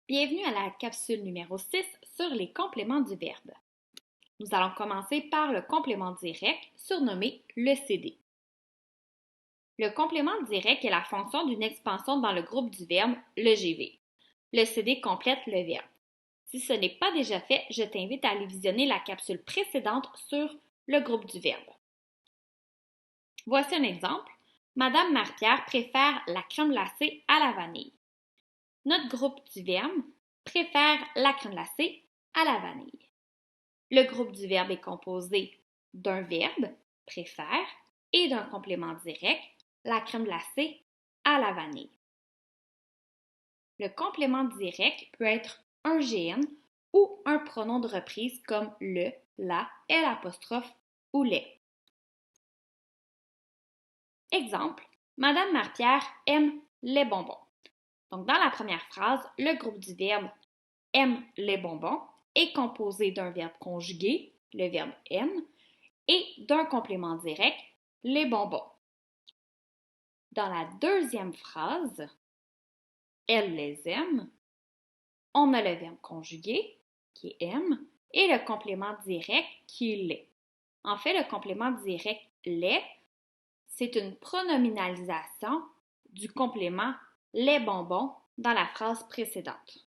Bienvenue à la capsule numéro 6 sur les compléments du verbe. Nous allons commencer par le complément direct, surnommé le CD. Le complément direct est la fonction d'une expansion dans le groupe du verbe, le GV. Le CD complète le verbe. Si ce n'est pas déjà fait, je t'invite à aller visionner la capsule précédente sur le groupe du verbe. Voici un exemple. Madame Marie-Pierre préfère la crème glacée à la vanille. Notre groupe du verbe préfère la crème glacée à la vanille. Le groupe du verbe est composé d'un verbe, préfère, et d'un complément direct, la crème glacée à la vanille. Le complément direct peut être un GN ou un pronom de reprise comme le, la, l'apostrophe ou les. Exemple, Madame Marie-Pierre aime les bonbons. Donc, dans la première phrase, le groupe du verbe aime les bonbons est composé d'un verbe conjugué, le verbe aime, et d'un complément direct, les bonbons. Dans la deuxième phrase, elle les aime, on a le verbe conjugué, qui est aime, et le complément direct, qui est les. En fait, le complément direct les, c'est une pronominalisation du complément les bonbons dans la phrase précédente.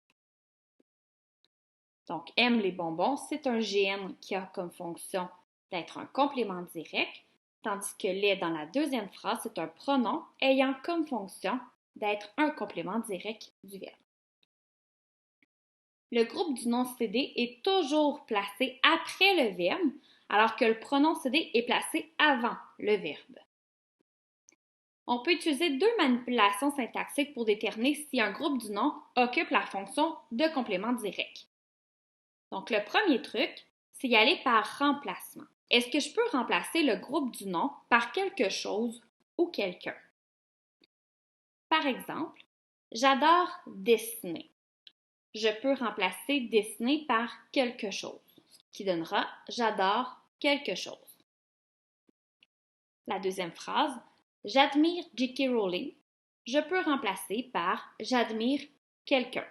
Donc, aime les bonbons, c'est un GN qui a comme fonction d'être un complément direct, tandis que les dans la deuxième phrase, c'est un pronom ayant comme fonction d'être un complément direct du verbe. Le groupe du nom CD est toujours placé après le verbe, alors que le pronom CD est placé avant le verbe. On peut utiliser deux manipulations syntaxiques pour déterminer si un groupe du nom occupe la fonction de complément direct. Donc, le premier truc, c'est y aller par remplacement. Est-ce que je peux remplacer le groupe du nom par quelque chose ou quelqu'un? Par exemple, j'adore dessiner. Je peux remplacer dessiner par quelque chose, ce qui donnera j'adore quelque chose. La deuxième phrase, j'admire J.K. Rowling. Je peux remplacer par j'admire quelqu'un.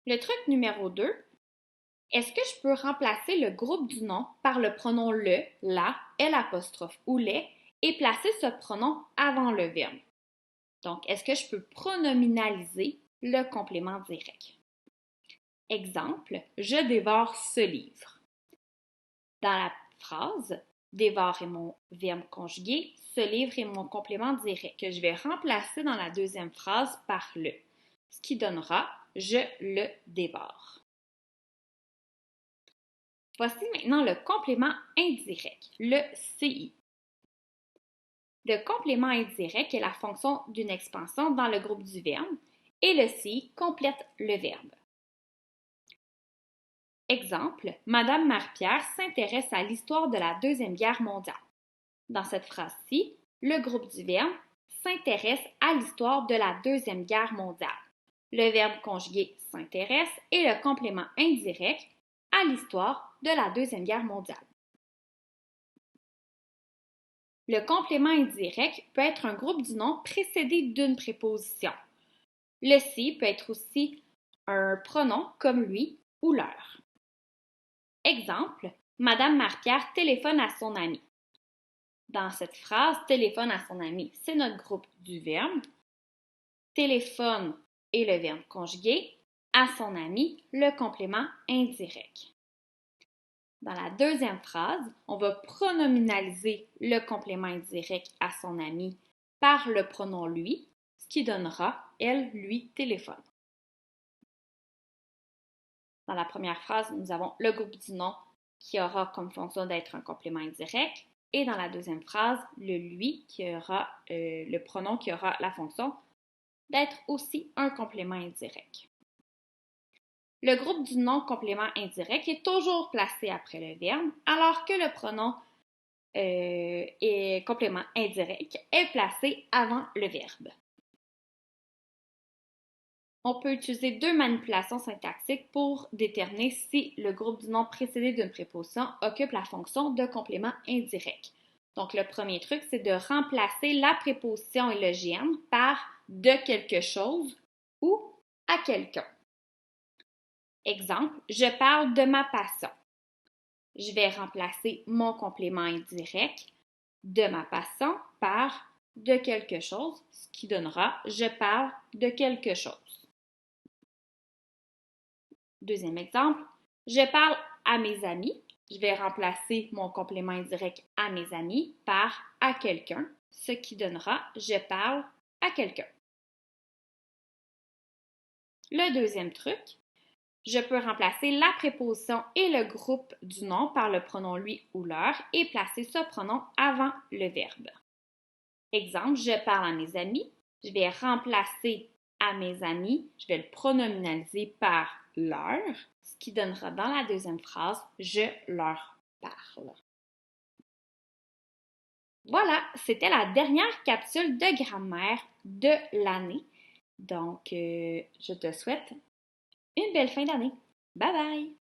Le truc numéro 2, est-ce que je peux remplacer le groupe du nom par le pronom le, la, l'apostrophe ou les et placer ce pronom avant le verbe? Donc, est-ce que je peux pronominaliser le complément direct? Exemple, je dévore ce livre. Dans la phrase, dévore est mon verbe conjugué, ce livre est mon complément direct que je vais remplacer dans la deuxième phrase par le, ce qui donnera je le dévore. Voici maintenant le complément indirect, le CI. Le complément indirect est la fonction d'une expansion dans le groupe du verbe et le CI complète le verbe. Exemple, Madame Marie-Pierre s'intéresse à l'histoire de la Deuxième Guerre mondiale. Dans cette phrase-ci, le groupe du verbe s'intéresse à l'histoire de la Deuxième Guerre mondiale. Le verbe conjugué s'intéresse et le complément indirect à l'histoire de la Deuxième Guerre mondiale. Le complément indirect peut être un groupe du nom précédé d'une préposition. Le ci peut être aussi un pronom comme lui ou leur. Exemple, Madame Marie-Pierre téléphone à son ami. Dans cette phrase, téléphone à son ami, c'est notre groupe du verbe. Téléphone est le verbe conjugué. À son ami, le complément indirect. Dans la deuxième phrase, on va pronominaliser le complément indirect à son ami par le pronom lui, ce qui donnera elle, lui téléphone. Dans la première phrase, nous avons le groupe du nom qui aura comme fonction d'être un complément indirect. Et dans la deuxième phrase, le lui qui aura le pronom qui aura la fonction d'être aussi un complément indirect. Le groupe du nom complément indirect est toujours placé après le verbe, alors que le pronom et complément indirect est placé avant le verbe. On peut utiliser deux manipulations syntaxiques pour déterminer si le groupe du nom précédé d'une préposition occupe la fonction de complément indirect. Donc, le premier truc, c'est de remplacer la préposition et le GN par de quelque chose ou à quelqu'un. Exemple, je parle de ma passion. Je vais remplacer mon complément indirect de ma passion par de quelque chose, ce qui donnera je parle de quelque chose. Deuxième exemple, je parle à mes amis. Je vais remplacer mon complément indirect à mes amis par à quelqu'un, ce qui donnera je parle à quelqu'un. Le deuxième truc, je peux remplacer la préposition et le groupe du nom par le pronom lui ou leur et placer ce pronom avant le verbe. Exemple, je parle à mes amis. Je vais remplacer à mes amis, je vais le pronominaliser par leur, ce qui donnera dans la deuxième phrase je leur parle. Voilà, c'était la dernière capsule de grammaire de l'année. Donc, je te souhaite une belle fin d'année. Bye bye!